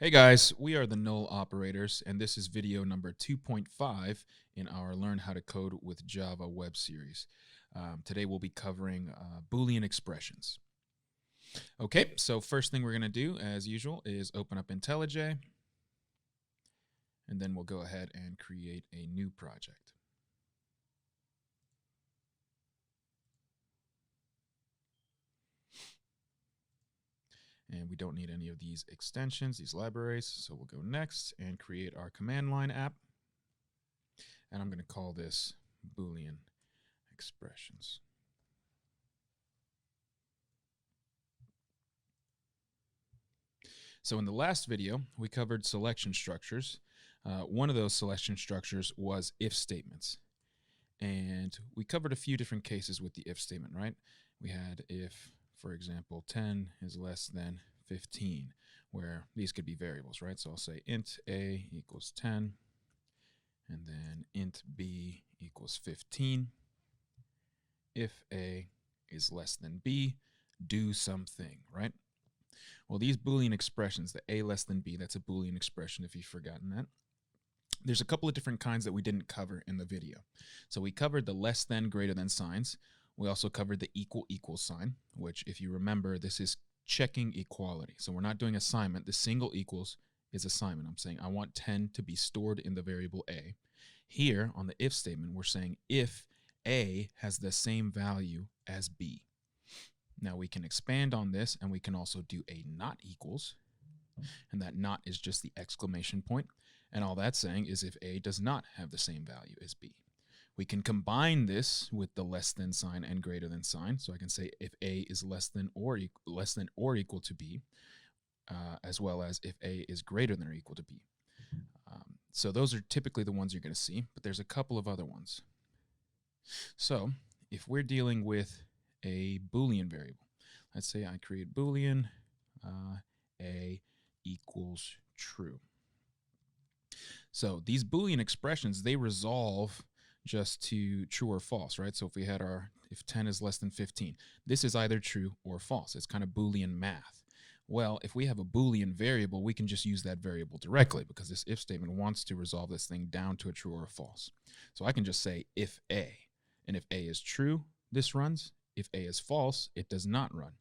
Hey guys, we are the null operators, and this is video number 2.5 in our Learn How to Code with Java web series. Today we'll be covering Boolean expressions. Okay, so first thing we're going to do, as usual, is open up Intellij, and then we'll go ahead and create a new project. And we don't need any of these extensions, these libraries, so we'll go next and create our command line app. And I'm going to call this Boolean Expressions. So in the last video, we covered selection structures. One of those selection structures was if statements. And we covered a few different cases with the if statement, right? We had if, for example, 10 is less than 15, where these could be variables, right? So I'll say int a equals 10, and then int b equals 15. If a is less than b, do something, right? Well, these Boolean expressions, the a less than b, that's a Boolean expression if you've forgotten that. There's a couple of different kinds that we didn't cover in the video. So we covered the less than, greater than signs. We also covered the equal sign, which if you remember, this is checking equality. So we're not doing assignment. The single equals is assignment. I'm saying I want 10 to be stored in the variable a. Here on the if statement, we're saying if a has the same value as b. Now we can expand on this, and we can also do a not equals, and that not is just the exclamation point. And all that's saying is if a does not have the same value as b. We can combine this with the less than sign and greater than sign. So I can say if a is less than or equal to b, as well as if a is greater than or equal to b. So those are typically the ones you're going to see, but there's a couple of other ones. So if we're dealing with a Boolean variable, let's say I create Boolean a equals true. So these Boolean expressions, they resolve just to true or false, right? So if we had if 10 is less than 15, this is either true or false. It's kind of Boolean math. Well, if we have a Boolean variable, we can just use that variable directly because this if statement wants to resolve this thing down to a true or a false. So I can just say if a, and if a is true, this runs. If a is false, it does not run.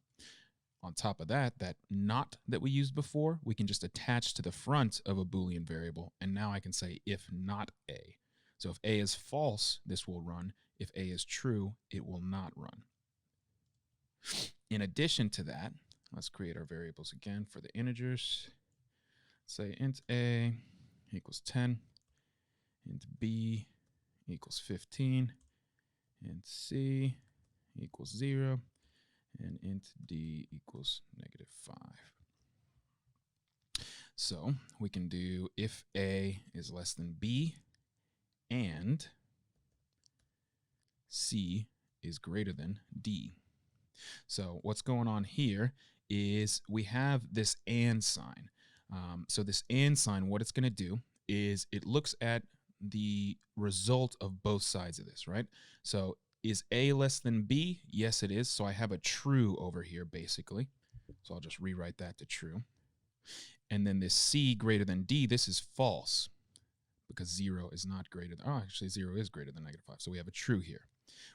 On top of that, that not that we used before, we can just attach to the front of a Boolean variable, and now I can say if not a. So if a is false, this will run. If a is true, it will not run. In addition to that, let's create our variables again for the integers. Say int a equals 10, int b equals 15, int c equals 0, and int d equals -5. So we can do if a is less than b and c is greater than d. So what's going on here is we have this and sign. So this and sign, what it's going to do is it looks at the result of both sides of this, right? So is a less than b? Yes, it is. So I have a true over here, basically. So I'll just rewrite that to true. And then this c greater than d, this is false because 0 is not greater than, actually 0 is greater than -5. So we have a true here.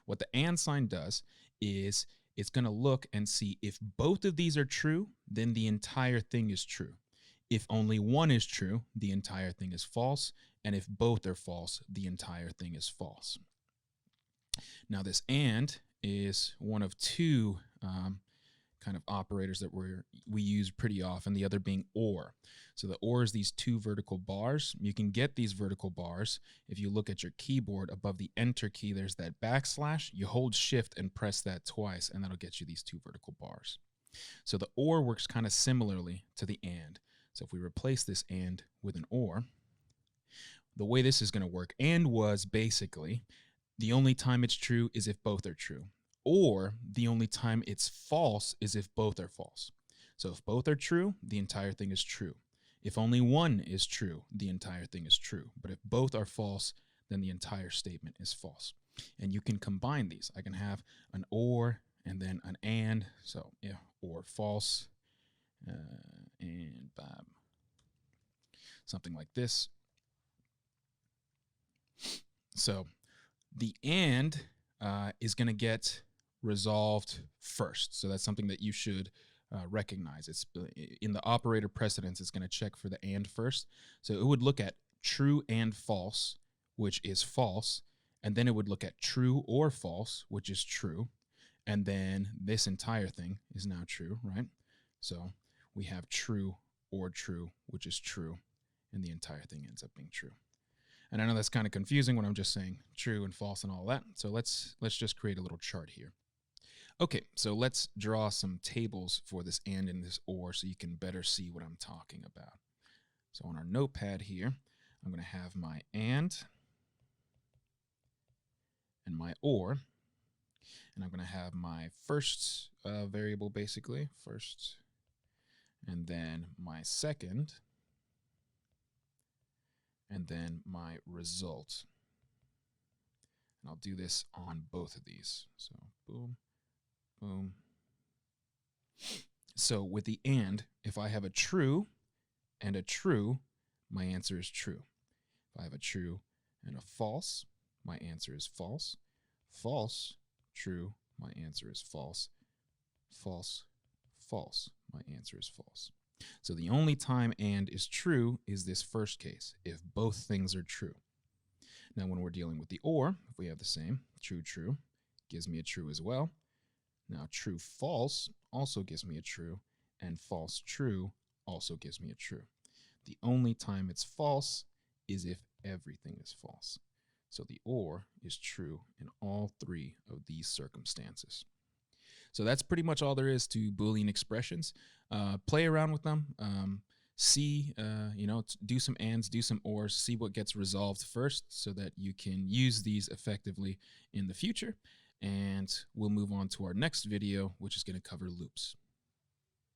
What the and sign does is it's going to look and see if both of these are true, then the entire thing is true. If only one is true, the entire thing is false. And if both are false, the entire thing is false. Now this and is one of two kind of operators that we use pretty often, the other being or. So the or is these two vertical bars. You can get these vertical bars if you look at your keyboard above the enter key, there's that backslash. You hold shift and press that twice, and that'll get you these two vertical bars. So the or works kind of similarly to the and. So if we replace this and with an or, the way this is going to work, and was basically the only time it's true is if both are true, or the only time it's false is if both are false. So if both are true, the entire thing is true. If only one is true, the entire thing is true. But if both are false, then the entire statement is false. And you can combine these. I can have an or and then an and. So yeah, or false and bam. something like this. So the and is going to get resolved first. So that's something that you should recognize. It's in the operator precedence, it's going to check for the and first. So it would look at true and false, which is false. And then it would look at true or false, which is true. And then this entire thing is now true, right? So we have true or true, which is true. And the entire thing ends up being true. And I know that's kind of confusing when I'm just saying true and false and all that. So let's just create a little chart here. Okay, so let's draw some tables for this and this or so you can better see what I'm talking about. So on our notepad here, I'm going to have my and my or, and I'm going to have my first variable, basically, first, and then my second, and then my result. And I'll do this on both of these. So boom, boom. So with the and, if I have a true and a true, my answer is true. If I have a true and a false, my answer is false. False, true, my answer is false. False, false, my answer is false. So the only time and is true is this first case, if both things are true. Now when we're dealing with the or, if we have the same, true, true, gives me a true as well. Now true, false also gives me a true, and false, true also gives me a true. The only time it's false is if everything is false. So the or is true in all three of these circumstances. So that's pretty much all there is to Boolean expressions. Play around with them. See, do some ands, do some ors, see what gets resolved first so that you can use these effectively in the future. And we'll move on to our next video, which is going to cover loops.